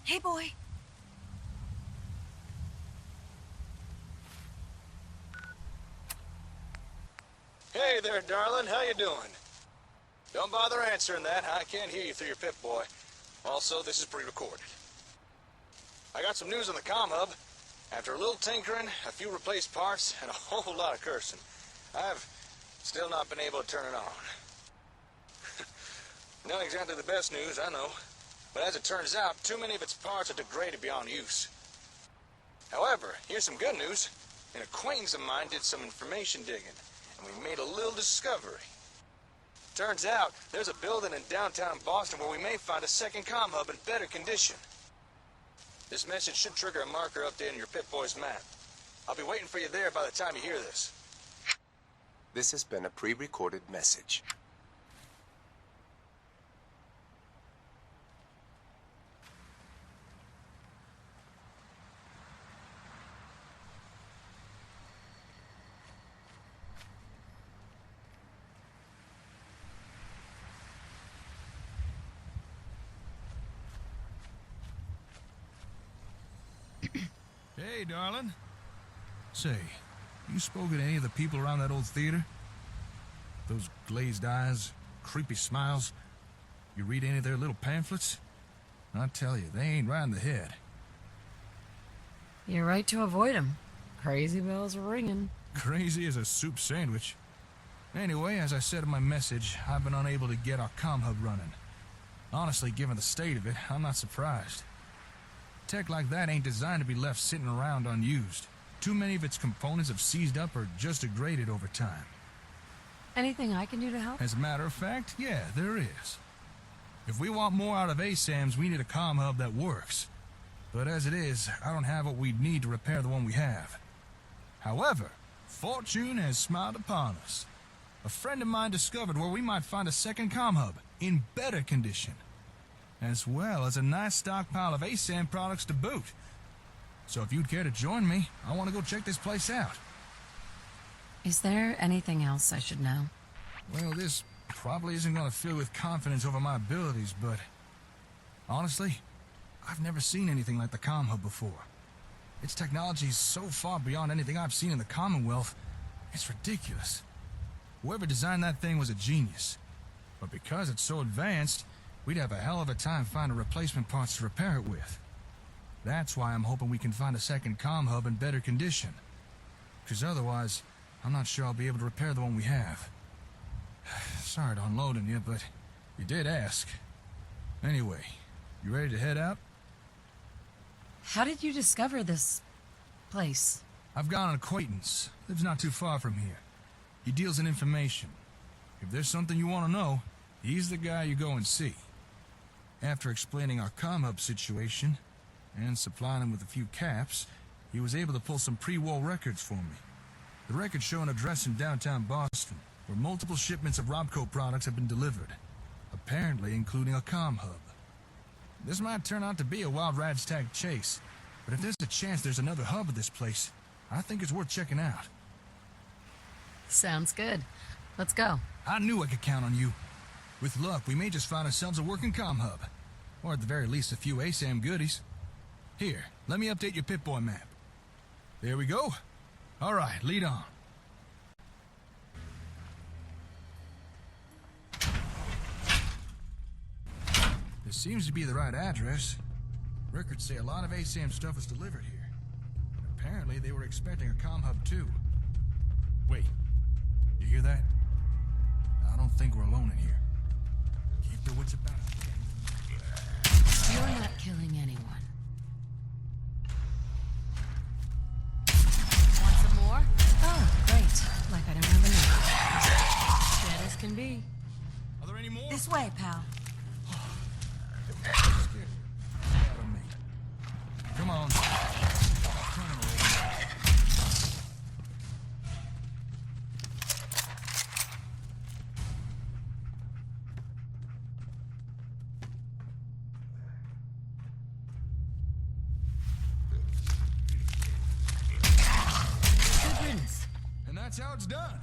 Hey, boy. Hey there, darling. How you doing? Don't bother answering that. I can't hear you through your Pip-Boy. Also, this is pre-recorded. I got some news on the comm hub. After a little tinkering, a few replaced parts, and a whole lot of cursing, I've still not been able to turn it on. Not exactly the best news, I know. But as it turns out, too many of its parts are degraded beyond use. However, here's some good news. An acquaintance of mine did some information digging, and we made a little discovery. Turns out, there's a building in downtown Boston where we may find a second comm hub in better condition. This message should trigger a marker update on your Pip-Boy's map. I'll be waiting for you there by the time you hear this. This has been a pre-recorded message. Hey, darling. Say, you spoken to any of the people around that old theater? Those glazed eyes, creepy smiles. You read any of their little pamphlets? I tell you, they ain't right in the head. You're right to avoid them. Crazy bells are ringing. Crazy as a soup sandwich. Anyway, as I said in my message, I've been unable to get our comm hub running. Honestly, given the state of it, I'm not surprised. Tech like that ain't designed to be left sitting around unused. Too many of its components have seized up or just degraded over time. Anything I can do to help? As a matter of fact, yeah, there is. If we want more out of ASAMs, we need a comm hub that works. But as it is, I don't have what we'd need to repair the one we have. However, fortune has smiled upon us. A friend of mine discovered where we might find a second comm hub, in better condition. As well as a nice stockpile of ASAM products to boot. So if you'd care to join me, I want to go check this place out. Is there anything else I should know? Well, this probably isn't going to fill with confidence over my abilities, but honestly, I've never seen anything like the comm hub before. Its technology is so far beyond anything I've seen in the Commonwealth, it's ridiculous. Whoever designed that thing was a genius. But because it's so advanced, we'd have a hell of a time finding replacement parts to repair it with. That's why I'm hoping we can find a second comm hub in better condition. Because otherwise, I'm not sure I'll be able to repair the one we have. Sorry to unload on you, but you did ask. Anyway, you ready to head out? How did you discover this place? I've got an acquaintance. Lives not too far from here. He deals in information. If there's something you want to know, he's the guy you go and see. After explaining our comm hub situation, and supplying him with a few caps, he was able to pull some pre-war records for me. The records show an address in downtown Boston, where multiple shipments of Robco products have been delivered, apparently including a comm hub. This might turn out to be a wild rat's tag chase, but if there's a chance there's another hub at this place, I think it's worth checking out. Sounds good. Let's go. I knew I could count on you. With luck, we may just find ourselves a working comm hub. Or at the very least, a few ASAM goodies. Here, let me update your Pip-Boy map. There we go. All right, lead on. This seems to be the right address. Records say a lot of ASAM stuff was delivered here. But apparently they were expecting a comm hub too. Wait, you hear that? I don't think we're alone in here. Keep your wits about it. You're not killing anyone. Want some more? Oh, great. Like I don't have enough. Dead as can be. Are there any more? This way, pal. Come on. Good riddance. And that's how it's done.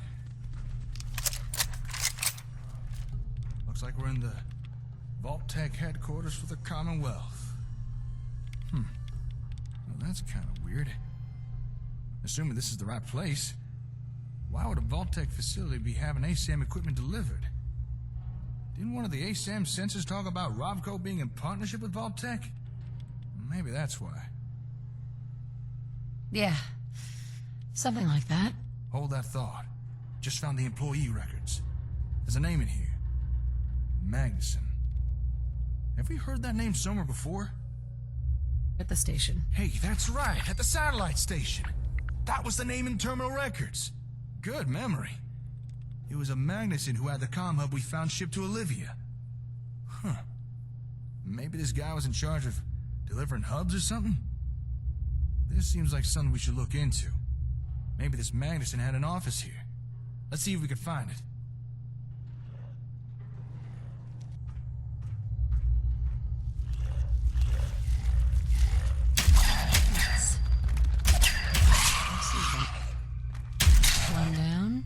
Looks like we're in the Vault Tech headquarters for the Commonwealth. Well, that's kind of weird. Assuming this is the right place, why would a Vault-Tec facility be having ASAM equipment delivered? Didn't one of the ASAM sensors talk about Robco being in partnership with Vault-Tec? Maybe that's why. Yeah. Something like that. Hold that thought. Just found the employee records. There's a name in here. Magnuson. Have we heard that name somewhere before? At the station. Hey, that's right, at the satellite station. That was the name in terminal records. Good memory. It was a Magnuson who had the comm hub we found shipped to Olivia. Huh. Maybe this guy was in charge of delivering hubs or something? This seems like something we should look into. Maybe this Magnuson had an office here. Let's see if we can find it. Yes. Let's see that. One down.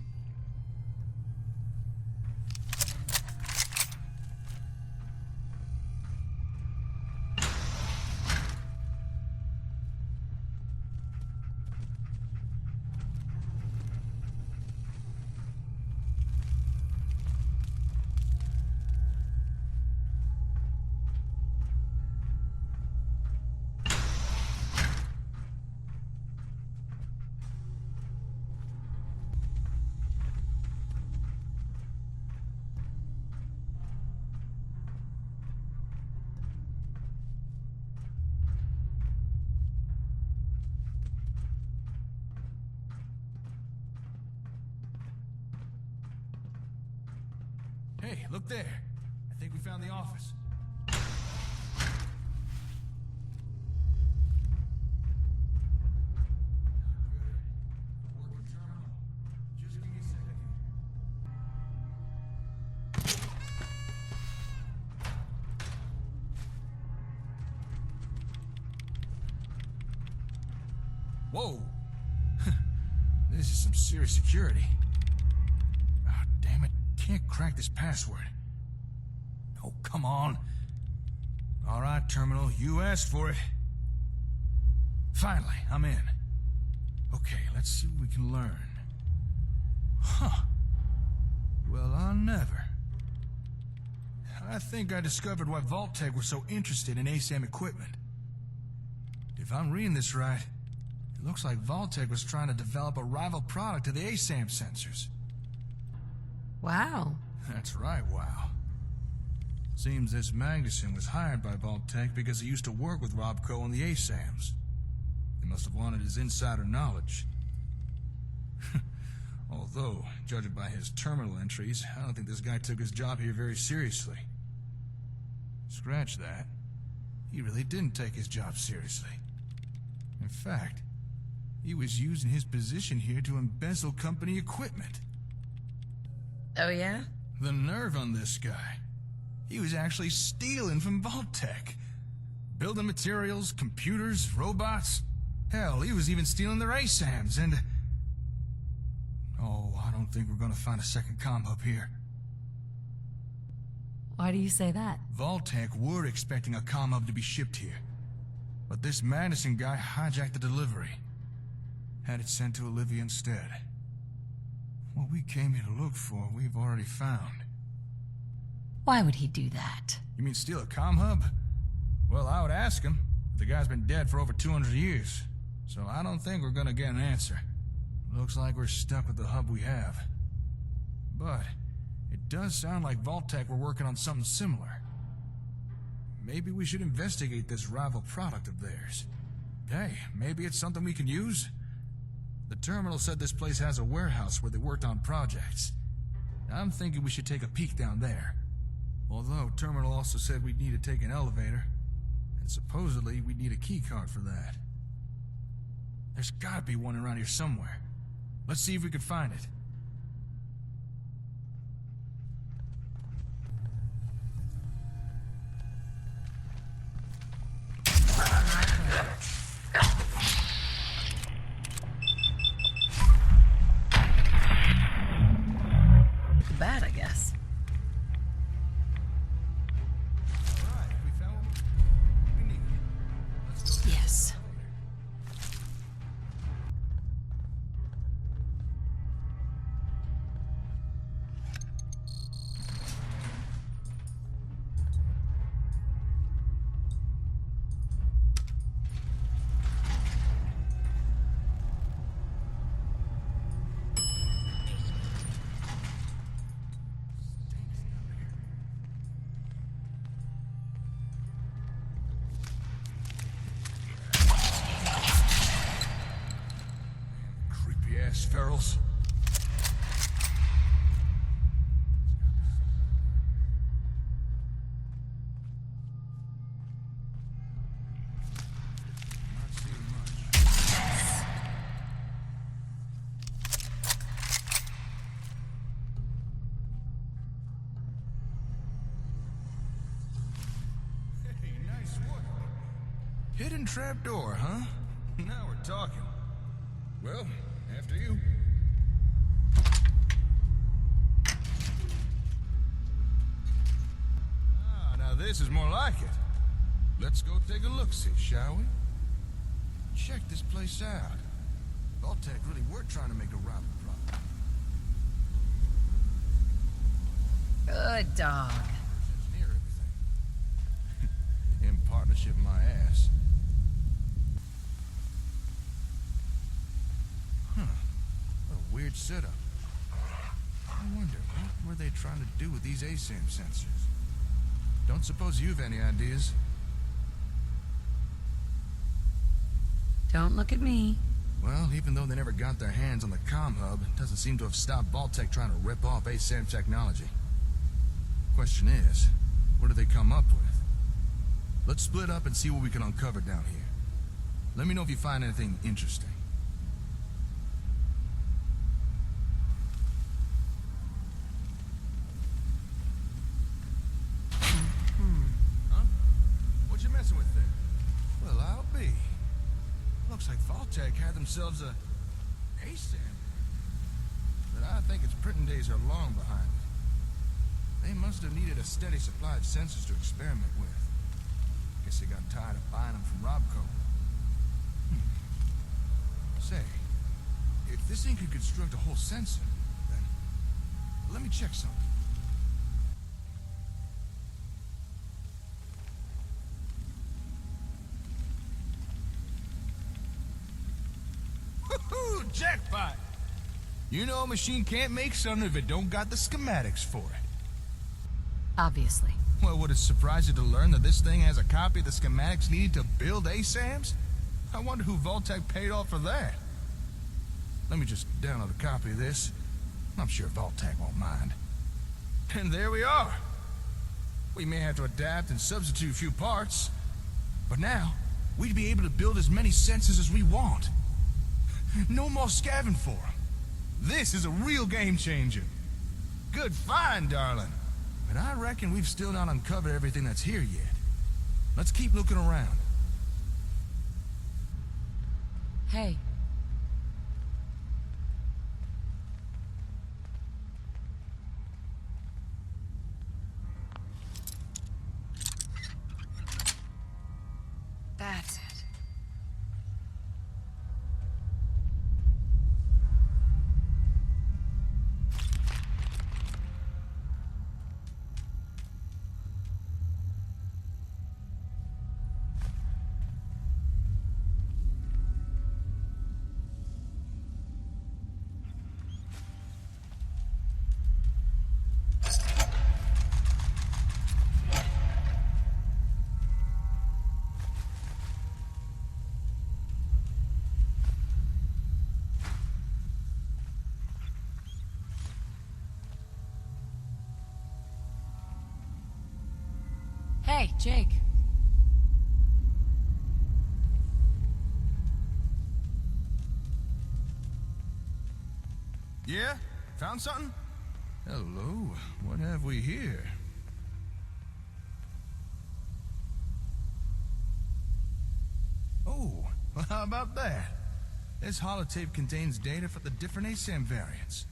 Hey, look there. I think we found the office. Working terminal. Just give me a second. Whoa! This is some serious security. Ah, damn it. Can't crack this password. Oh, come on. All right, terminal, you asked for it. Finally, I'm in. Okay, let's see what we can learn. Huh. Well, I'll never. I think I discovered why Vault-Tec was so interested in ASAM equipment. If I'm reading this right, it looks like Vault-Tec was trying to develop a rival product to the ASAM sensors. Wow. That's right, wow. Seems this Magnuson was hired by Vault-Tec because he used to work with Robco on the ASAMs. They must have wanted his insider knowledge. Although, judging by his terminal entries, I don't think this guy took his job here very seriously. Scratch that. He really didn't take his job seriously. In fact, he was using his position here to embezzle company equipment. Oh, yeah? The nerve on this guy. He was actually stealing from Vault-Tec. Building materials, computers, robots. Hell, he was even stealing their ASAMs and... Oh, I don't think we're gonna find a second comm hub here. Why do you say that? Vault-Tec were expecting a comm hub to be shipped here. But this Madison guy hijacked the delivery. Had it sent to Olivia instead. What we came here to look for, we've already found. Why would he do that? You mean steal a comm hub? Well, I would ask him. The guy's been dead for over 200 years. So I don't think we're gonna get an answer. Looks like we're stuck with the hub we have. But it does sound like Vault-Tec were working on something similar. Maybe we should investigate this rival product of theirs. Hey, maybe it's something we can use? The terminal said this place has a warehouse where they worked on projects. I'm thinking we should take a peek down there. Although terminal also said we'd need to take an elevator, and supposedly we'd need a key card for that. There's gotta be one around here somewhere. Let's see if we can find it. Bad, I guess. Alright, we found what we needed. Let's go. Hidden trapdoor, huh? Now we're talking. Well, after you. Ah, now this is more like it. Let's go take a look-see, shall we? Check this place out. Vault-Tec really were trying to make a robbery problem. Good dog. Engineer everything. In partnership, my ass. Huh. What a weird setup. I wonder, what were they trying to do with these ASAM sensors? Don't suppose you've any ideas? Don't look at me. Well, even though they never got their hands on the comm hub, it doesn't seem to have stopped Vault-Tec trying to rip off ASAM technology. Question is, what do they come up with? Let's split up and see what we can uncover down here. Let me know if you find anything interesting. Huh? What you messing with there? Well, I'll be. Looks like Vault-Tec had themselves a ASAM. But I think its printing days are long behind it. They must have needed a steady supply of sensors to experiment with. Guess they got tired of buying them from Robco. Say, if this thing could construct a whole sensor, then let me check something. Woohoo! Jackpot! You know a machine can't make something if it don't got the schematics for it. Obviously. Well, would it surprise you to learn that this thing has a copy of the schematics needed to build ASAMs? I wonder who Vault-Tec paid off for that. Let me just download a copy of this. I'm sure Vault-Tec won't mind. And there we are. We may have to adapt and substitute a few parts, but now we'd be able to build as many sensors as we want. No more scavenging for them. This is a real game changer. Good find, darling. But I reckon we've still not uncovered everything that's here yet. Let's keep looking around. Hey. That's it. Hey, Jake. Yeah? Found something? Hello, what have we here? Oh, well, how about that? This holotape contains data for the different ASAM variants.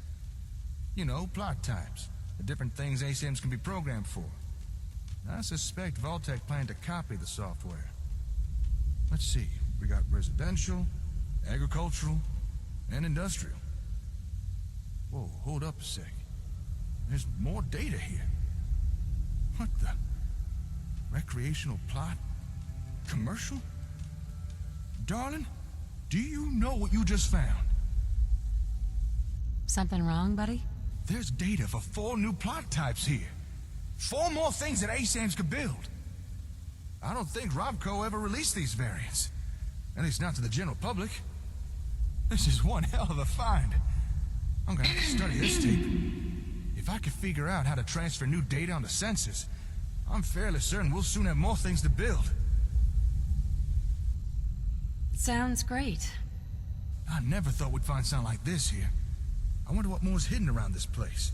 You know, plot types, the different things ASAMs can be programmed for. I suspect Vault-Tec planned to copy the software. Let's see, we got residential, agricultural, and industrial. Whoa, hold up a sec. There's more data here. What the? Recreational plot? Commercial? Darling, do you know what you just found? Something wrong, buddy? There's data for 4 new plot types here. 4 more things that ASAMs could build. I don't think Robco ever released these variants. At least not to the general public. This is one hell of a find. I'm gonna have to study this tape. If I could figure out how to transfer new data onto sensors, I'm fairly certain we'll soon have more things to build. Sounds great. I never thought we'd find something like this here. I wonder what more's hidden around this place.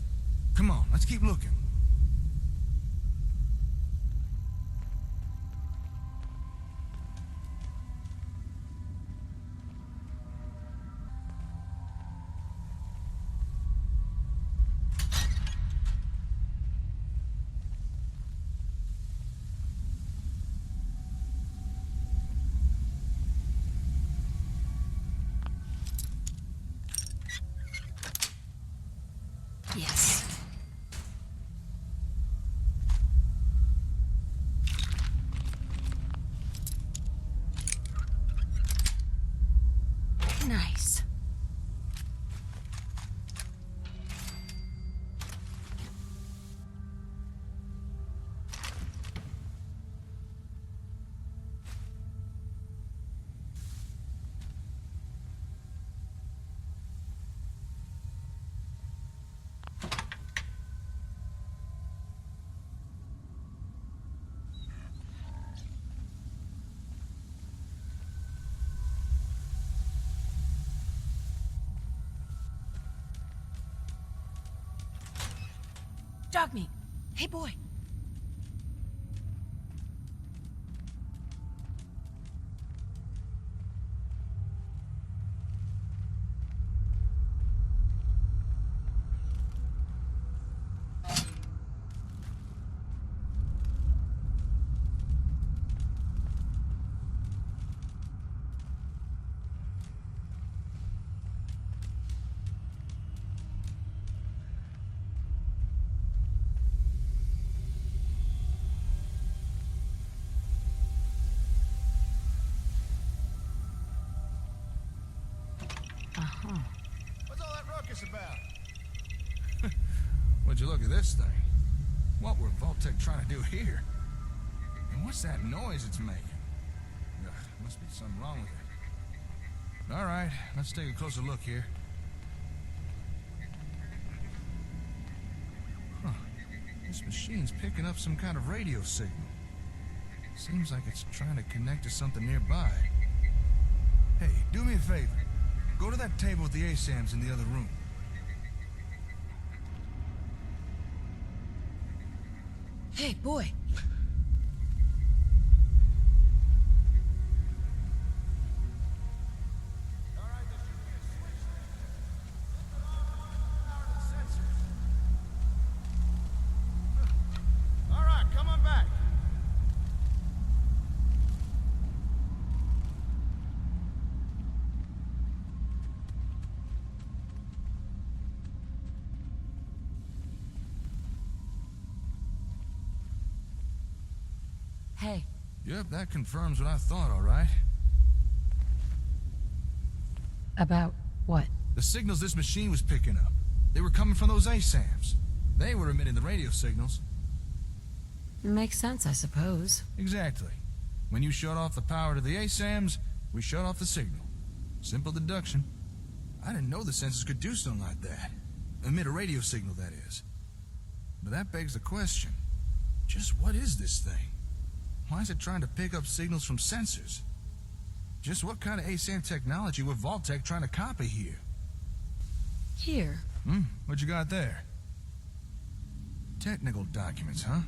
Come on, let's keep looking. Jog me. Hey, boy. What's all that ruckus about? Would you look at this thing? What were Vault-Tec trying to do here? And what's that noise it's making? Ugh, must be something wrong with it. All right, let's take a closer look here. Huh. This machine's picking up some kind of radio signal. Seems like it's trying to connect to something nearby. Hey, do me a favor. Go to that table with the ASAMs in the other room. Hey, boy. All right, come on back. Hey. Yep, that confirms what I thought, all right. About what? The signals this machine was picking up. They were coming from those ASAMs. They were emitting the radio signals. Makes sense, I suppose. Exactly. When you shut off the power to the ASAMs, we shut off the signal. Simple deduction. I didn't know the sensors could do something like that. Emit a radio signal, that is. But that begs the question. Just what is this thing? Why is it trying to pick up signals from sensors? Just what kind of ASAM technology were Vault-Tec trying to copy here? Here. What you got there? Technical documents, huh?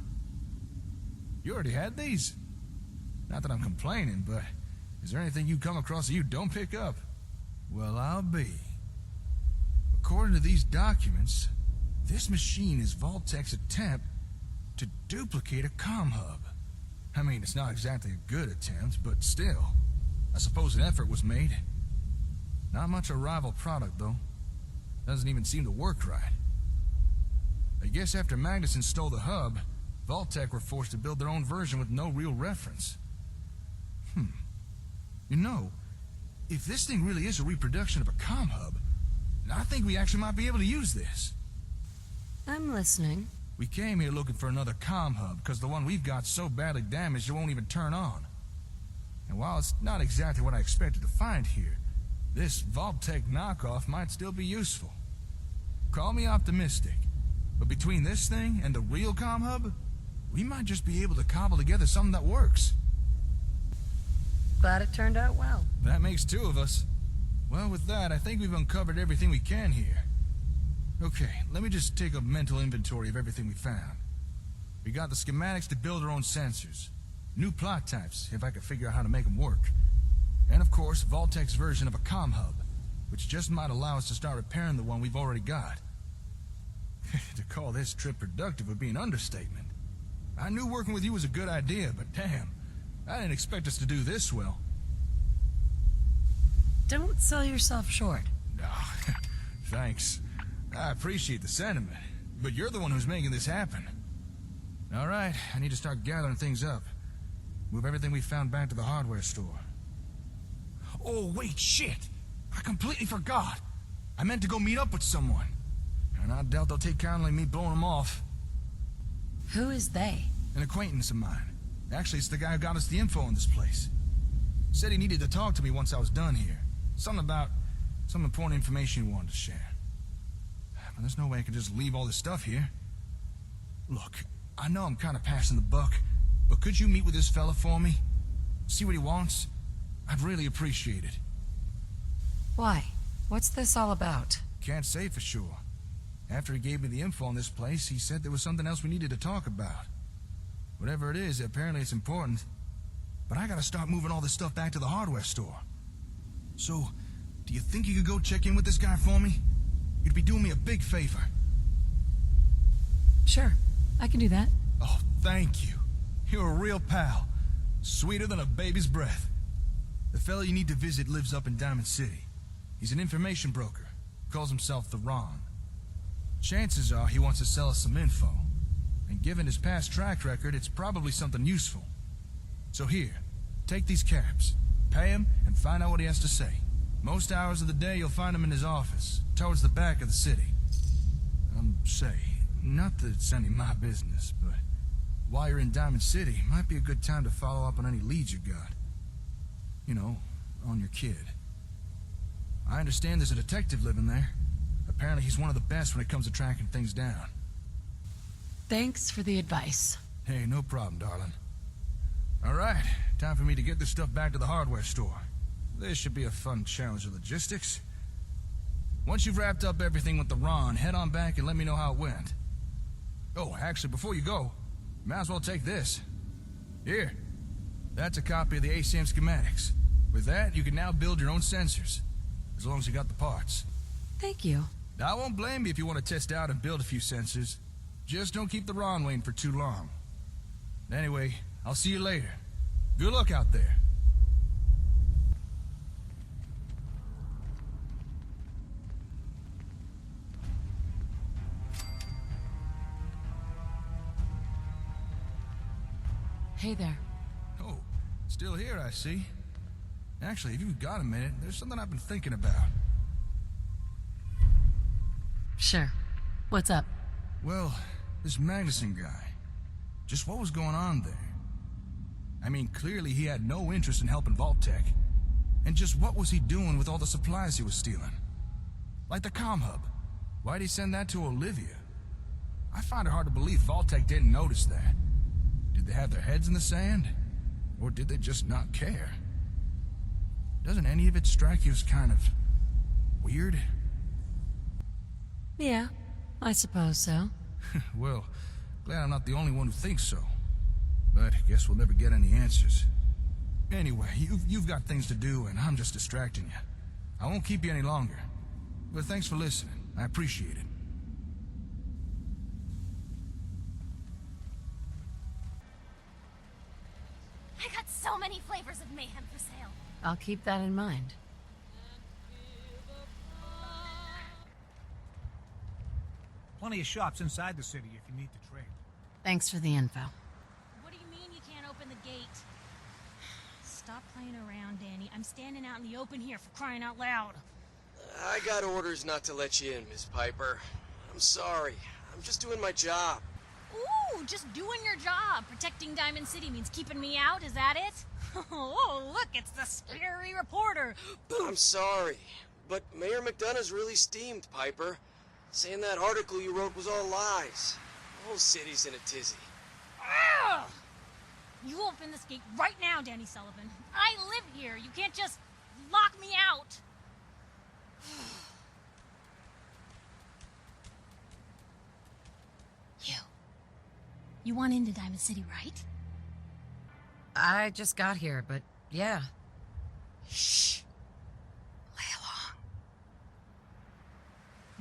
You already had these? Not that I'm complaining, but is there anything you come across that you don't pick up? Well, I'll be. According to these documents, this machine is Vault-Tec's attempt to duplicate a comm hub. I mean, it's not exactly a good attempt, but still, I suppose an effort was made. Not much a rival product, though. Doesn't even seem to work right. I guess after Magnuson stole the hub, Vault-Tec were forced to build their own version with no real reference. You know, if this thing really is a reproduction of a comm hub, I think we actually might be able to use this. I'm listening. We came here looking for another comm hub because the one we've got so badly damaged it won't even turn on. And while it's not exactly what I expected to find here, this Vault-Tec knockoff might still be useful. Call me optimistic, but between this thing and the real comm hub, we might just be able to cobble together something that works. Glad it turned out well. That makes two of us. Well, with that, I think we've uncovered everything we can here. Okay, let me just take a mental inventory of everything we found. We got the schematics to build our own sensors. New plot types, if I could figure out how to make them work. And of course, Vault-Tec's version of a comm hub, which just might allow us to start repairing the one we've already got. To call this trip productive would be an understatement. I knew working with you was a good idea, but damn, I didn't expect us to do this well. Don't sell yourself short. No, thanks. I appreciate the sentiment, but you're the one who's making this happen. All right, I need to start gathering things up. Move everything we found back to the hardware store. Oh, wait, shit! I completely forgot. I meant to go meet up with someone. And I doubt they'll take kindly to me blowing them off. Who is they? An acquaintance of mine. Actually, it's the guy who got us the info on this place. Said he needed to talk to me once I was done here. Something about some important information he wanted to share. But there's no way I can just leave all this stuff here. Look, I know I'm kind of passing the buck, but could you meet with this fella for me? See what he wants? I'd really appreciate it. Why? What's this all about? Can't say for sure. After he gave me the info on this place, he said there was something else we needed to talk about. Whatever it is, apparently it's important. But I gotta start moving all this stuff back to the hardware store. So, do you think you could go check in with this guy for me? You'd be doing me a big favor. Sure, I can do that. Oh, thank you. You're a real pal. Sweeter than a baby's breath. The fella you need to visit lives up in Diamond City. He's an information broker. Calls himself the Ron. Chances are he wants to sell us some info. And given his past track record, it's probably something useful. So here, take these caps. Pay him and find out what he has to say. Most hours of the day you'll find him in his office, towards the back of the city. Say, not that it's any of my business, but while you're in Diamond City, might be a good time to follow up on any leads you got. You know, on your kid. I understand there's a detective living there. Apparently he's one of the best when it comes to tracking things down. Thanks for the advice. Hey, no problem, darling. All right, time for me to get this stuff back to the hardware store. This should be a fun challenge of logistics. Once you've wrapped up everything with the Ron, head on back and let me know how it went. Oh, actually, before you go, might as well take this. Here, that's a copy of the ASAM schematics. With that, you can now build your own sensors, as long as you got the parts. Thank you. I won't blame you if you want to test out and build a few sensors. Just don't keep the Ron waiting for too long. Anyway, I'll see you later. Good luck out there. Hey there. Oh, still here, I see. Actually, if you've got a minute, there's something I've been thinking about. Sure. What's up? Well, this Magnuson guy. Just what was going on there? I mean, clearly he had no interest in helping Vault-Tec. And just what was he doing with all the supplies he was stealing? Like the comm hub. Why'd he send that to Olivia? I find it hard to believe Vault-Tec didn't notice that. Did they have their heads in the sand? Or did they just not care? Doesn't any of it strike you as kind of weird? Yeah, I suppose so. Well, glad I'm not the only one who thinks so. But I guess we'll never get any answers. Anyway, you've got things to do, and I'm just distracting you. I won't keep you any longer. But thanks for listening. I appreciate it. I got so many flavors of mayhem for sale. I'll keep that in mind. Plenty of shops inside the city if you need to trade. Thanks for the info. What do you mean you can't open the gate? Stop playing around, Danny. I'm standing out in the open here, for crying out loud. I got orders not to let you in, Miss Piper. I'm sorry. I'm just doing my job. Ooh, just doing your job. Protecting Diamond City means keeping me out, is that it? Oh, look, it's the scary reporter. I'm sorry, but Mayor McDonough's really steamed, Piper. Saying that article you wrote was all lies. The whole city's in a tizzy. Ugh! You open this gate right now, Danny Sullivan. I live here. You can't just lock me out. You want into Diamond City, right? I just got here, but yeah. Shh. Play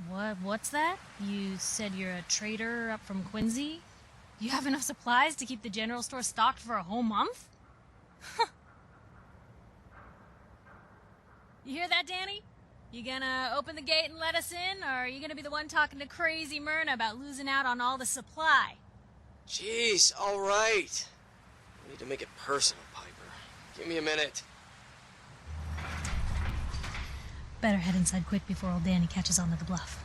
along. What's that? You said you're a trader up from Quincy? You have enough supplies to keep the general store stocked for a whole month? You hear that, Danny? You gonna open the gate and let us in, or are you gonna be the one talking to crazy Myrna about losing out on all the supply? Jeez, all right. I need to make it personal, Piper. Give me a minute. Better head inside quick before old Danny catches on to the bluff.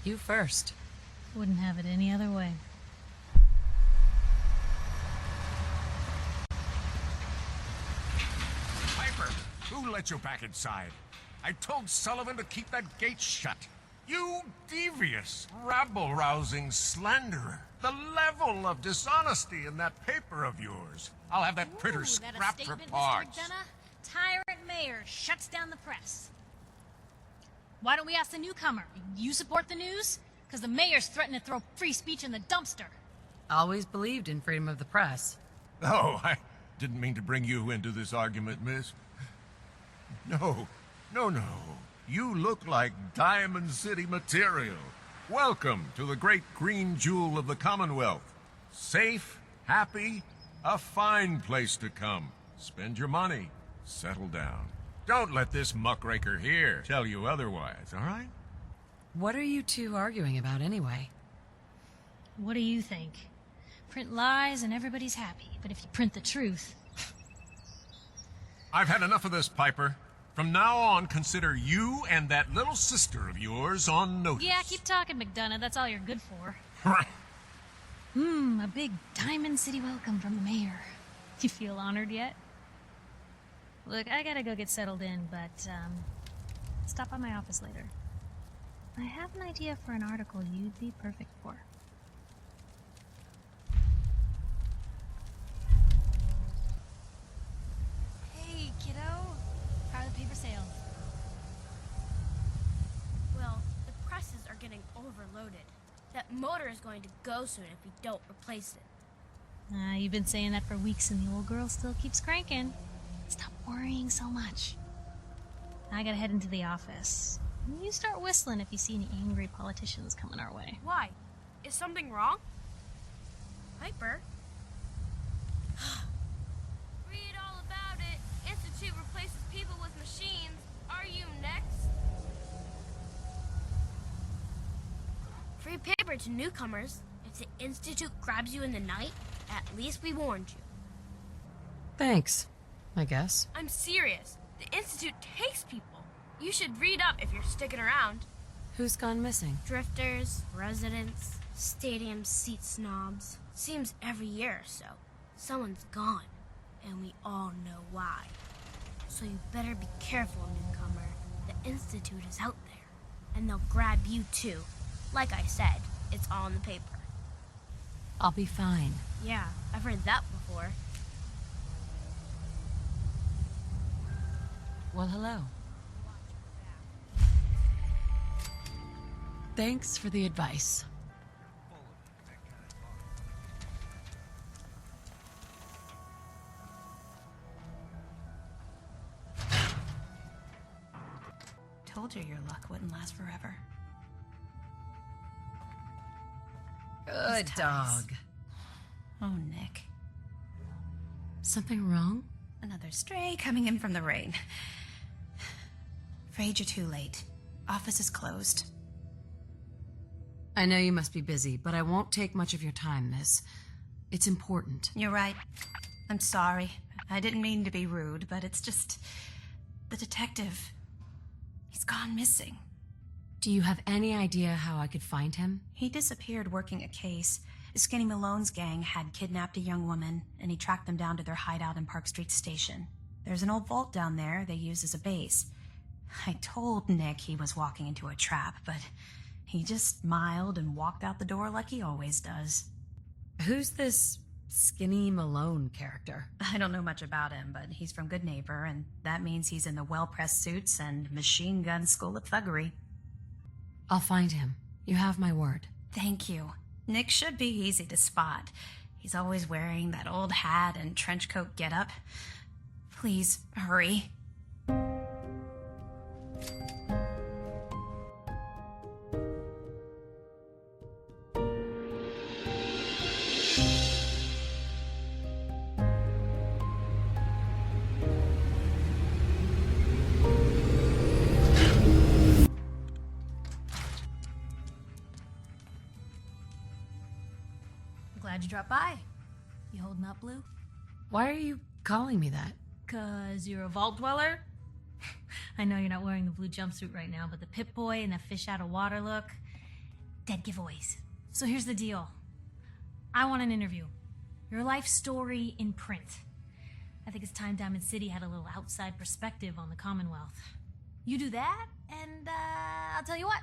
You first. Wouldn't have it any other way. Piper, who let you back inside? I told Sullivan to keep that gate shut. You devious, rabble-rousing slanderer. The level of dishonesty in that paper of yours. I'll have that printer Ooh, that a scrapped for statement, Mr. parts. McDonough? Tyrant mayor shuts down the press. Why don't we ask the newcomer? You support the news? Because the mayor's threatened to throw free speech in the dumpster. Always believed in freedom of the press. Oh, I didn't mean to bring you into this argument, miss. No. You look like Diamond City material. Welcome to the great green jewel of the Commonwealth. Safe, happy, a fine place to come. Spend your money. Settle down. Don't let this muckraker here tell you otherwise, all right? What are you two arguing about anyway? What do you think? Print lies and everybody's happy, but if you print the truth... I've had enough of this, Piper. From now on, consider you and that little sister of yours on notice. Yeah, keep talking, McDonough. That's all you're good for. A big Diamond City welcome from the mayor. You feel honored yet? Look, I gotta go get settled in, but, stop by my office later. I have an idea for an article you'd be perfect for. Hey, kiddo. How are the paper sales? Well, the presses are getting overloaded. That motor is going to go soon if we don't replace it. You've been saying that for weeks and the old girl still keeps cranking. Stop worrying so much. I gotta head into the office. You start whistling if you see any angry politicians coming our way. Why? Is something wrong? Piper? Read all about it. Institute replaces people with machines. Are you next? Free paper to newcomers. If the Institute grabs you in the night, at least we warned you. Thanks, I guess. I'm serious. The Institute takes people. You should read up if you're sticking around. Who's gone missing? Drifters, residents, stadium seat snobs. Seems every year or so, someone's gone, and we all know why. So you better be careful, newcomer. The Institute is out there, and they'll grab you too. Like I said, it's all in the paper. I'll be fine. Yeah, I've heard that before. Well, hello. Thanks for the advice. Told you your luck wouldn't last forever. Good dog. Oh, Nick. Something wrong? Another stray coming in from the rain. Afraid you're too late. Office is closed. I know you must be busy, but I won't take much of your time, miss. It's important. You're right. I'm sorry. I didn't mean to be rude, but it's just... the detective... he's gone missing. Do you have any idea how I could find him? He disappeared working a case. Skinny Malone's gang had kidnapped a young woman, and he tracked them down to their hideout in Park Street Station. There's an old vault down there they use as a base. I told Nick he was walking into a trap, but he just smiled and walked out the door like he always does. Who's this Skinny Malone character? I don't know much about him, but he's from Good Neighbor, and that means he's in the well-pressed suits and machine gun school of thuggery. I'll find him. You have my word. Thank you. Nick should be easy to spot. He's always wearing that old hat and trench coat getup. Please, hurry. Glad you dropped by. You holding up, Blue? Why are you calling me that? 'Cause you're a vault dweller? I know you're not wearing the blue jumpsuit right now, but the Pip-Boy and the fish out of water look, dead giveaways. So here's the deal. I want an interview. Your life story in print. I think it's time Diamond City had a little outside perspective on the Commonwealth. You do that, and I'll tell you what.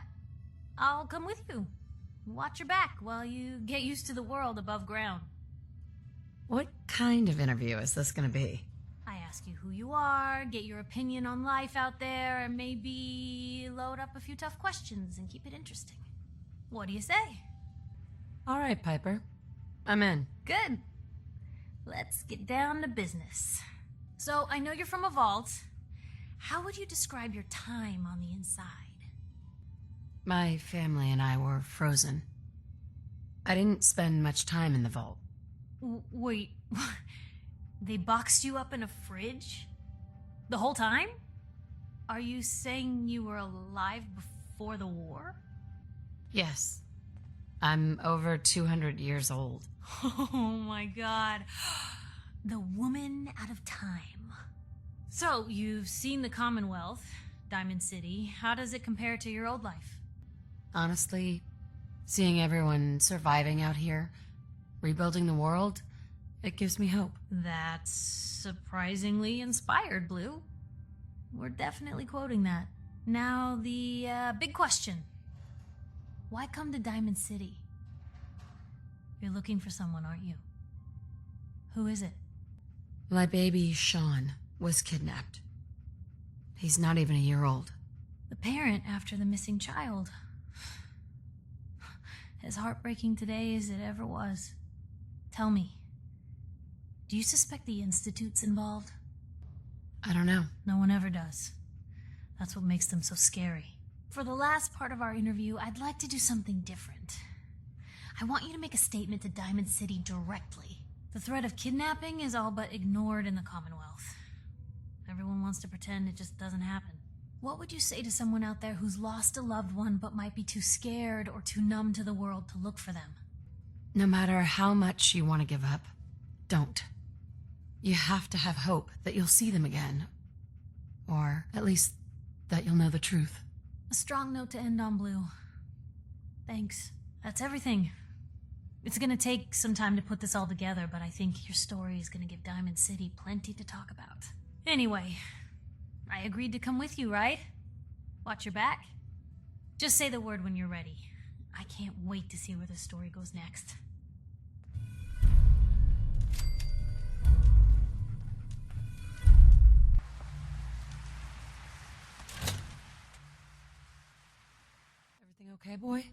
I'll come with you. Watch your back while you get used to the world above ground. What kind of interview is this going to be? I ask you who you are, get your opinion on life out there, and maybe load up a few tough questions and keep it interesting. What do you say? All right, Piper. I'm in. Good. Let's get down to business. So, I know you're from a vault. How would you describe your time on the inside? My family and I were frozen. I didn't spend much time in the vault. Wait, they boxed you up in a fridge? The whole time? Are you saying you were alive before the war? Yes. I'm over 200 years old. Oh my god. The woman out of time. So, you've seen the Commonwealth, Diamond City. How does it compare to your old life? Honestly, seeing everyone surviving out here, rebuilding the world, it gives me hope. That's surprisingly inspired, Blue. We're definitely quoting that. Now, the big question. Why come to Diamond City? You're looking for someone, aren't you? Who is it? My baby, Sean, was kidnapped. He's not even a year old. The parent after the missing child. As heartbreaking today as it ever was. Tell me, do you suspect the Institute's involved? I don't know. No one ever does. That's what makes them so scary. For the last part of our interview, I'd like to do something different. I want you to make a statement to Diamond City directly. The threat of kidnapping is all but ignored in the Commonwealth. Everyone wants to pretend it just doesn't happen. What would you say to someone out there who's lost a loved one but might be too scared or too numb to the world to look for them? No matter how much you want to give up, don't. You have to have hope that you'll see them again. Or at least that you'll know the truth. A strong note to end on, Blue. Thanks. That's everything. It's gonna take some time to put this all together, but I think your story is gonna give Diamond City plenty to talk about. Anyway, I agreed to come with you, right? Watch your back. Just say the word when you're ready. I can't wait to see where the story goes next. Everything okay, boy?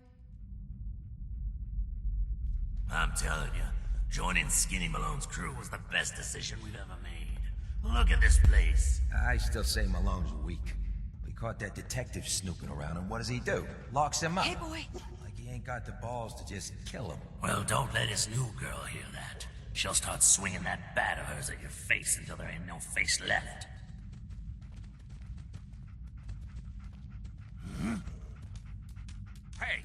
I'm telling you, joining Skinny Malone's crew was the best decision we've ever made. Look at this place. I still say Malone's weak. We caught that detective snooping around, and what does he do? Locks him up. Hey, boy! Like he ain't got the balls to just kill him. Well, don't let his new girl hear that. She'll start swinging that bat of hers at your face until there ain't no face left. Hey!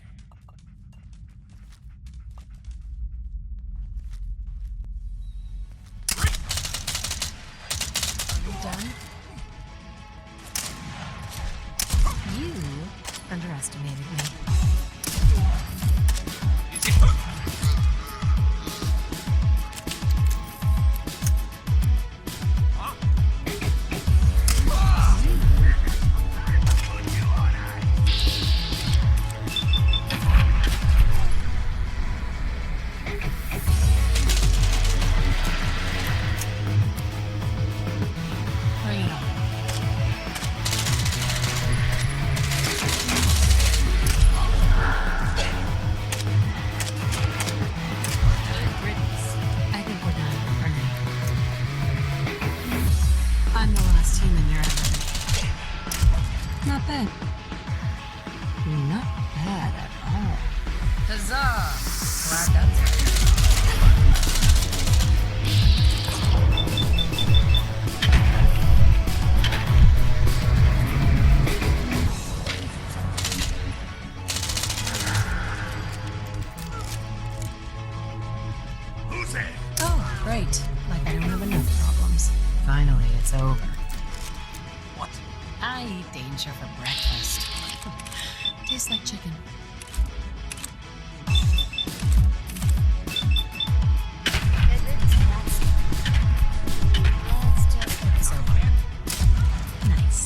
You done? You underestimated me. Bring it on. Good riddance. I think we're done for now. I'm the last human you're ever. Not bad. Not bad at all. Huzzah! Glad that's it. Who's there? Oh, great. Like I don't have enough problems. Finally, it's over. What? I eat danger for breakfast. Tastes like chicken. It's over. Nice.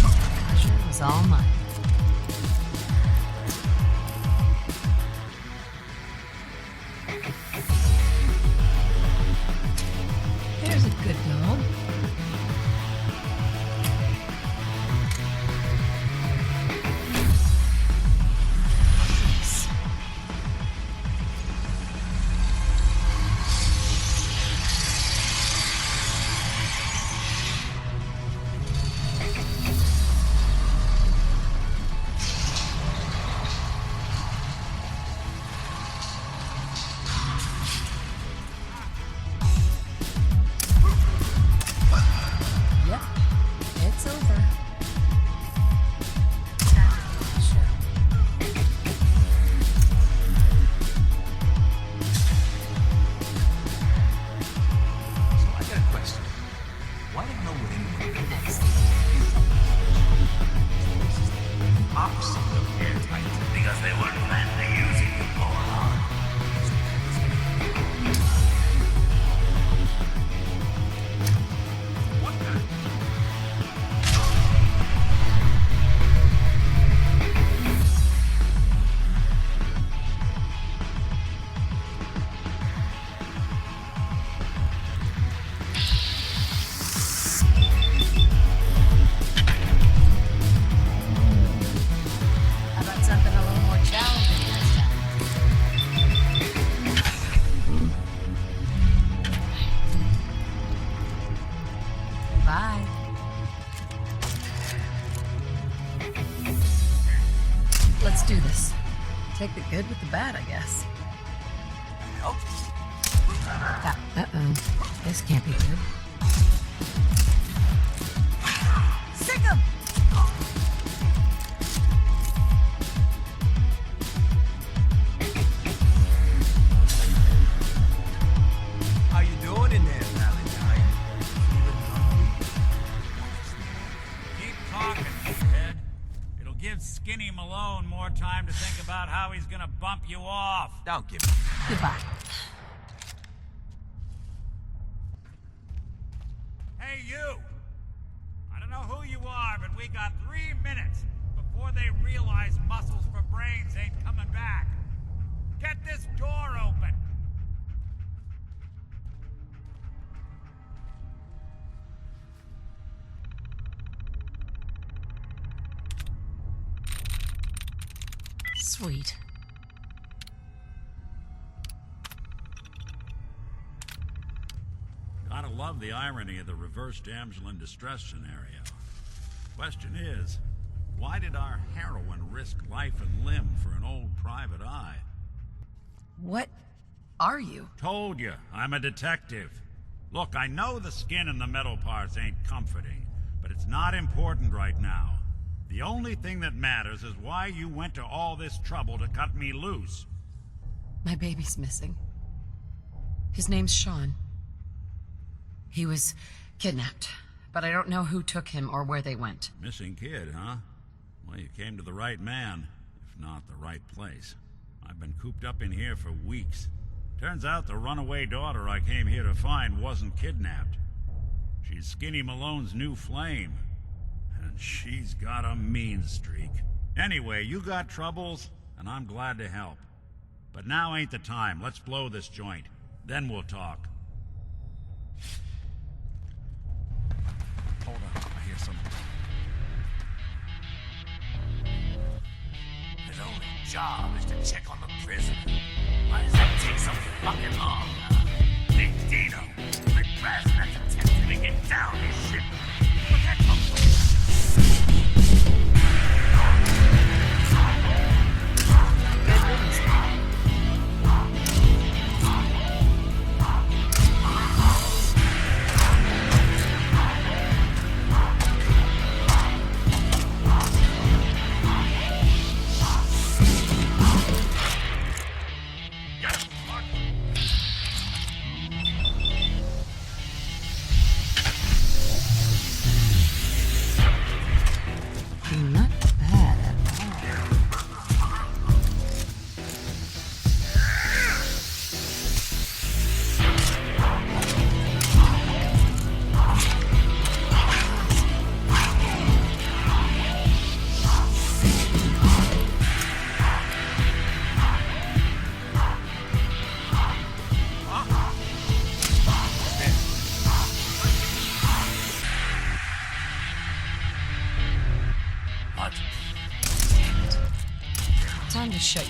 Pleasure was all mine. Let's do this. Take the good with the bad, I guess. Help? Uh-oh. This can't be good. Sick 'em! How you doing in there, Valentine? Feeling hungry? Keep talking, Ted. It'll give Skinny Malone more time to think about how he's gonna bump you off. Don't give me. Goodbye. Hey, you! I don't know who you are, but we got 3 minutes before they realize muscles for brains ain't coming back. Get this door open! Sweet. Gotta love the irony of the reverse damsel in distress scenario. Question is, why did our heroine risk life and limb for an old private eye? What are you? Told you, I'm a detective. Look, I know the skin and the metal parts ain't comforting, but it's not important right now. The only thing that matters is why you went to all this trouble to cut me loose. My baby's missing. His name's Sean. He was kidnapped, but I don't know who took him or where they went. Missing kid, huh? Well, you came to the right man, if not the right place. I've been cooped up in here for weeks. Turns out the runaway daughter I came here to find wasn't kidnapped. She's Skinny Malone's new flame. And she's got a mean streak. Anyway, you got troubles, and I'm glad to help. But now ain't the time. Let's blow this joint. Then we'll talk. Hold on, I hear something. His only job is to check on the prisoner. Why does that take so fucking long? Big Dino, Big Brass, and that's attempting to get down this shit. Where'd that come from? Not bad at all. What? Time to show you.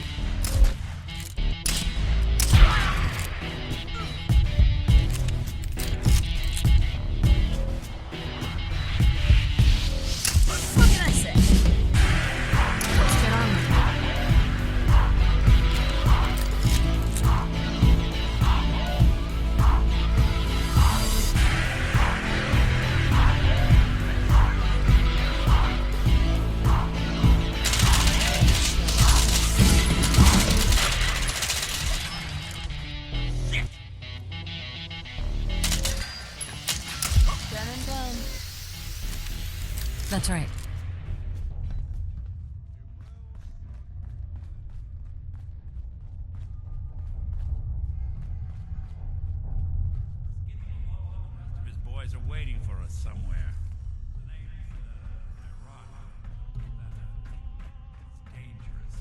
What can I say? Let's get on with it. Done and done. That's right. His boys are waiting for us somewhere. It's dangerous.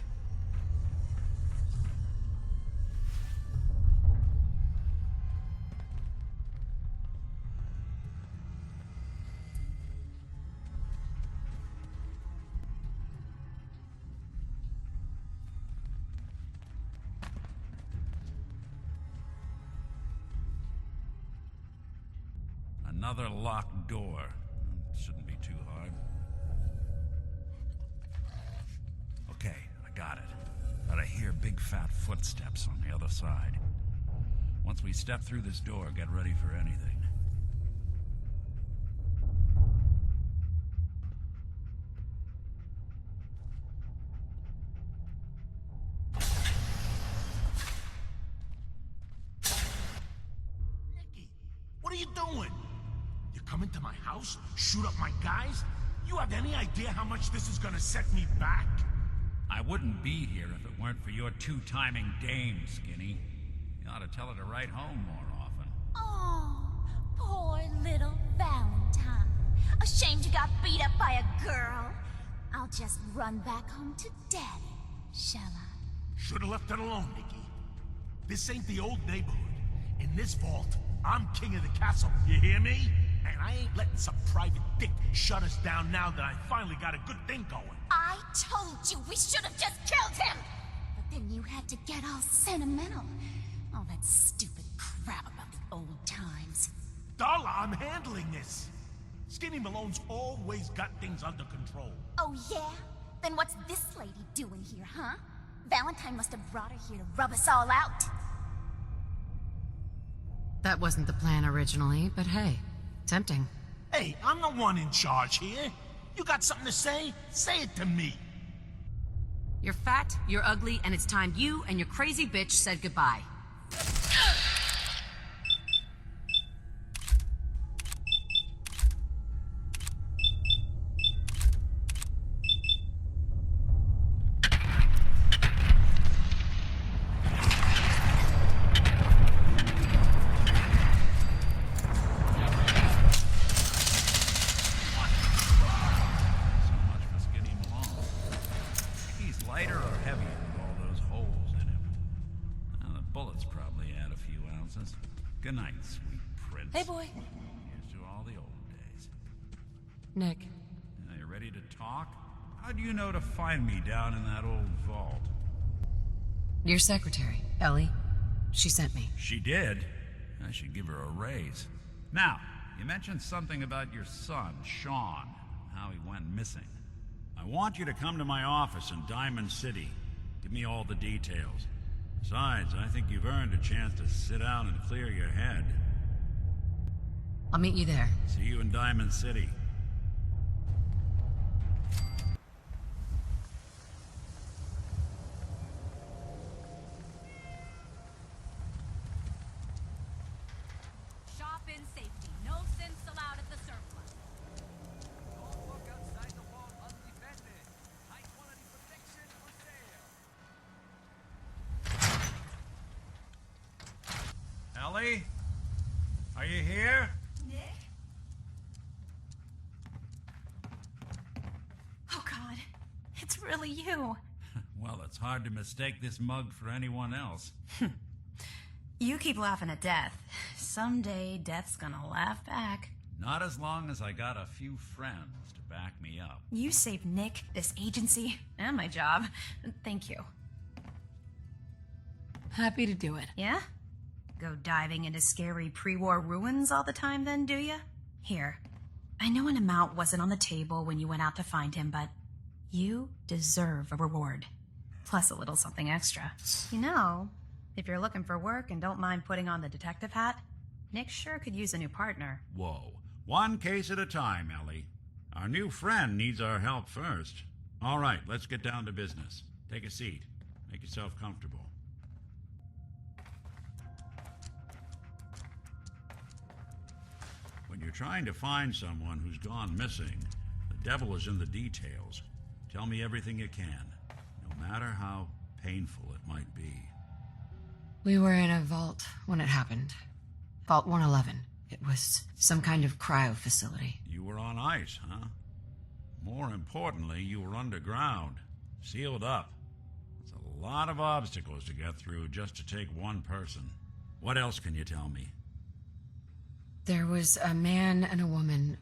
Another locked door. Shouldn't be too hard. Okay, I got big fat footsteps on the other side. Once we step through this door, get ready for anything. Nicky, what are you doing? You come into my house, shoot up my guys? You have any idea how much this is gonna set me back? I wouldn't be here if it weren't for your two-timing dame, Skinny. You ought to tell her to write home more often. Oh, poor little Valentine. Ashamed you got beat up by a girl. I'll just run back home to Daddy, shall I? Should've left it alone, Nicky. This ain't the old neighborhood. In this vault, I'm king of the castle, you hear me? And I ain't letting some private dick shut us down now that I finally got a good thing going. I told you we should have just killed him! But then you had to get all sentimental. All that stupid crap about the old times. Darla, I'm handling this. Skinny Malone's always got things under control. Oh yeah? Then what's this lady doing here, huh? Valentine must have brought her here to rub us all out. That wasn't the plan originally, but hey, tempting. Hey, I'm the one in charge here. You got something to say? Say it to me. You're fat, you're ugly, and it's time you and your crazy bitch said goodbye. Good night, sweet prince. Hey, boy. Here's to all the old days. Nick. Are you ready to talk? How do you know to find me down in that old vault? Your secretary, Ellie. She sent me. She did? I should give her a raise. Now, you mentioned something about your son, Sean, how he went missing. I want you to come to my office in Diamond City. Give me all the details. Besides, I think you've earned a chance to sit down and clear your head. I'll meet you there. See you in Diamond City. Shop in safety. No sense allowed at the surplus. Don't look outside the wall undefended. High quality protection for sale. Ellie? Are you here? Nick? Oh, God. It's really you. Well, it's hard to mistake this mug for anyone else. You keep laughing at death. Someday, death's gonna laugh back. Not as long as I got a few friends to back me up. You saved Nick, this agency, and my job. Thank you. Happy to do it. Yeah? Go diving into scary pre-war ruins all the time then, do ya? Here. I know an amount wasn't on the table when you went out to find him, but you deserve a reward. Plus a little something extra. You know, if you're looking for work and don't mind putting on the detective hat, Nick sure could use a new partner. Whoa. One case at a time, Ellie. Our new friend needs our help first. All right, let's get down to business. Take a seat. Make yourself comfortable. When you're trying to find someone who's gone missing, the devil is in the details. Tell me everything you can, no matter how painful it might be. We were in a vault when it happened. Vault 111. It was some kind of cryo facility. You were on ice, huh? More importantly, you were underground, sealed up. It's a lot of obstacles to get through just to take one person. What else can you tell me? There was a man and a woman.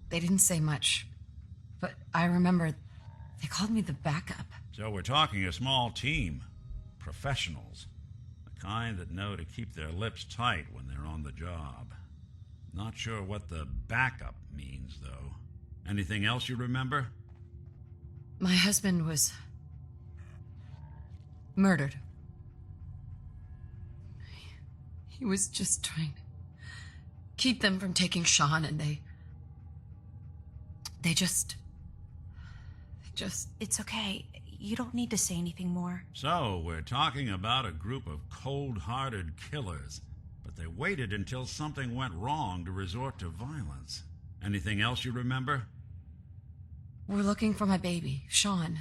They didn't say much, but I remember they called me the backup. So we're talking a small team. Professionals. The kind that know to keep their lips tight when they're on the job. Not sure what the backup means, though. Anything else you remember? My husband was Murdered. He was just trying to keep them from taking Sean, and they just... It's okay. You don't need to say anything more. So, we're talking about a group of cold-hearted killers, but they waited until something went wrong to resort to violence. Anything else you remember? We're looking for my baby, Sean.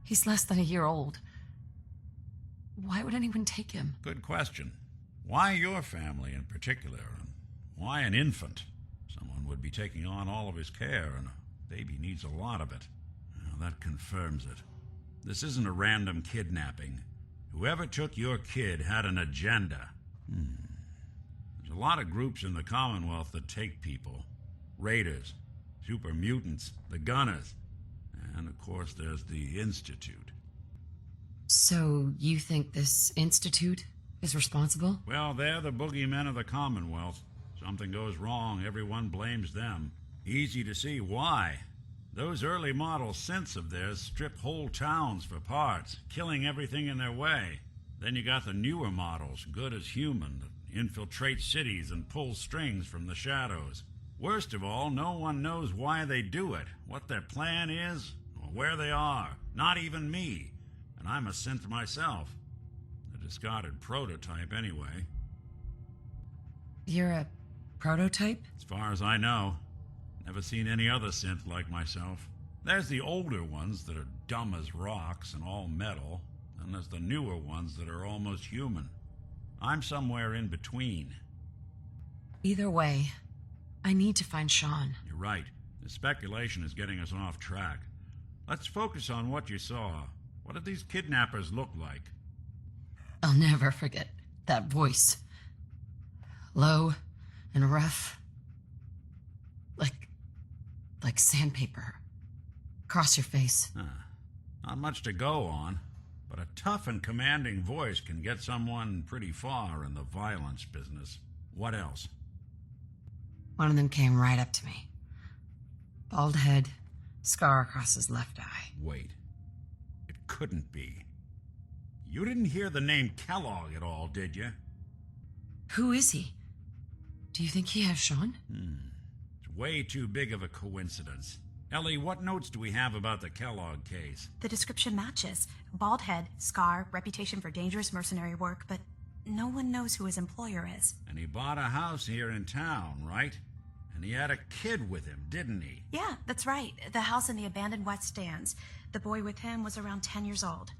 He's less than a year old. Why would anyone take him? Good question. Why your family in particular? And why an infant? Someone would be taking on all of his care, and a baby needs a lot of it. Well, that confirms it. This isn't a random kidnapping. Whoever took your kid had an agenda. There's a lot of groups in the Commonwealth that take people. Raiders, super mutants, the Gunners, and of course there's the Institute. So you think this Institute is responsible? Well, they're the boogeymen of the Commonwealth. Something goes wrong, everyone blames them. Easy to see why. Those early model synths of theirs strip whole towns for parts, killing everything in their way. Then you got the newer models, good as human, that infiltrate cities and pull strings from the shadows. Worst of all, no one knows why they do it, what their plan is, or where they are. Not even me. And I'm a synth myself. A discarded prototype, anyway. You're a prototype? As far as I know. Never seen any other synth like myself. There's the older ones that are dumb as rocks and all metal, and there's the newer ones that are almost human. I'm somewhere in between. Either way, I need to find Sean. You're right. The speculation is getting us off track. Let's focus on what you saw. What did these kidnappers look like? I'll never forget that voice. Low and rough. Like sandpaper. Across your face. Not much to go on, but a tough and commanding voice can get someone pretty far in the violence business. What else? One of them came right up to me. Bald head, scar across his left eye. Wait. It couldn't be. You didn't hear the name Kellogg at all, did you? Who is he? Do you think he has Sean? It's way too big of a coincidence. Ellie, what notes do we have about the Kellogg case? The description matches. Bald head, scar, reputation for dangerous mercenary work, but no one knows who his employer is. And he bought a house here in town, right? And he had a kid with him, didn't he? Yeah, that's right. The house in the abandoned West Stands. The boy with him was around 10 years old.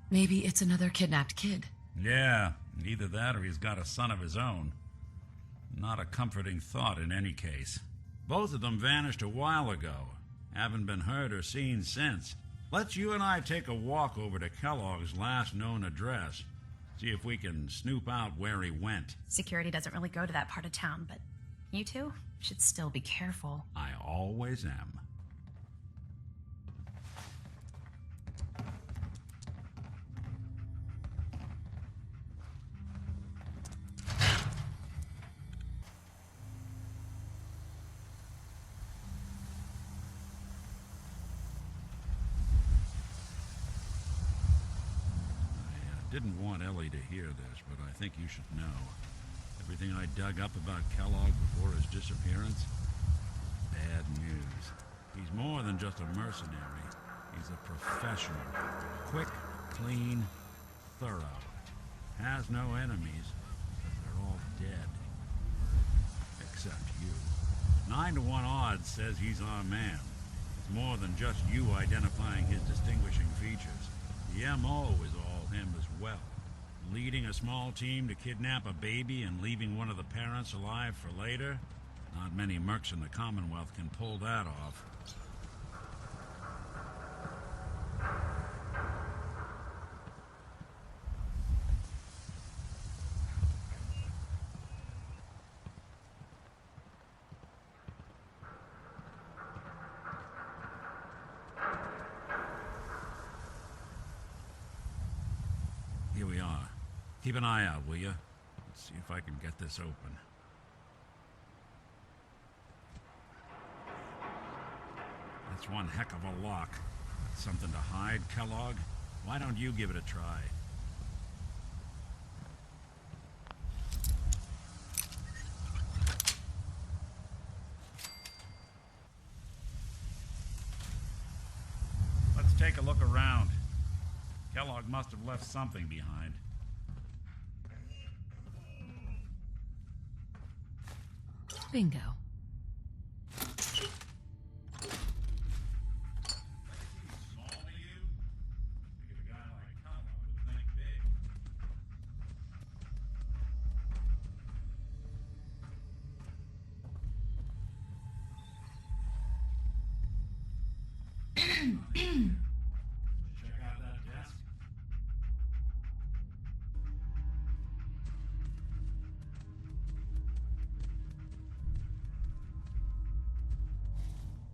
Maybe it's another kidnapped kid. Yeah, either that or he's got a son of his own. Not a comforting thought in any case. Both of them vanished a while ago. Haven't been heard or seen since. Let's you and I take a walk over to Kellogg's last known address. See if we can snoop out where he went. Security doesn't really go to that part of town, but you two should still be careful. I always am. Didn't want Ellie to hear this, but I think you should know. Everything I dug up about Kellogg before his disappearance, bad news. He's more than just a mercenary. He's a professional. Quick, clean, thorough. Has no enemies, because they're all dead. Except you. 9 to 1 odds says he's our man. It's more than just you identifying his distinguishing features. The M.O. is all him as well. Leading a small team to kidnap a baby and leaving one of the parents alive for later? Not many mercs in the Commonwealth can pull that off. Here we are. Keep an eye out, will you? Let's see if I can get this open. That's one heck of a lock. Something to hide, Kellogg? Why don't you give it a try? Let's take a look around. Kellogg must have left something behind. Bingo. Check out that desk.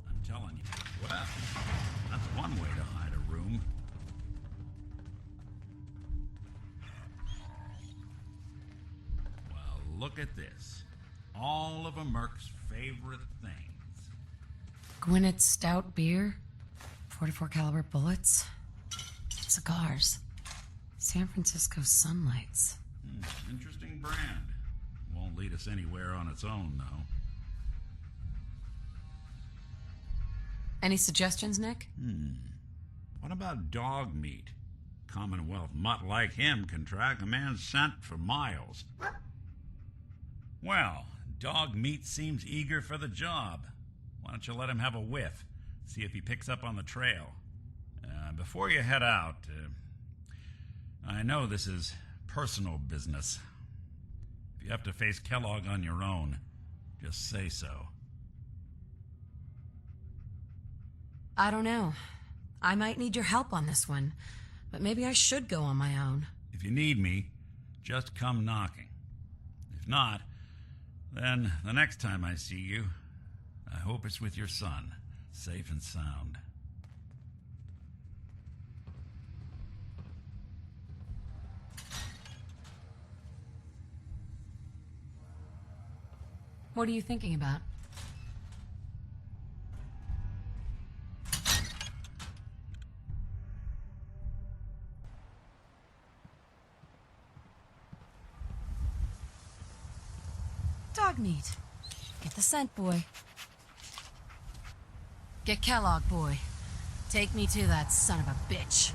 I'm telling you. Well, that's one way to hide a room. Well, look at this. All of a Merc's favorite things. Gwyneth stout beer, 44 caliber bullets, cigars, San Francisco sunlights. Interesting brand. Won't lead us anywhere on its own, though. Any suggestions, Nick? What about dog meat? Commonwealth mutt like him can track a man's scent for miles. Well, dog meat seems eager for the job. Why don't you let him have a whiff? See if he picks up on the trail. Before you head out, I know this is personal business. If you have to face Kellogg on your own, just say so. I don't know. I might need your help on this one, but maybe I should go on my own. If you need me, just come knocking. If not, then the next time I see you, I hope it's with your son, safe and sound. What are you thinking about? Dog meat. Get the scent, boy. Get Kellogg, boy. Take me to that son of a bitch.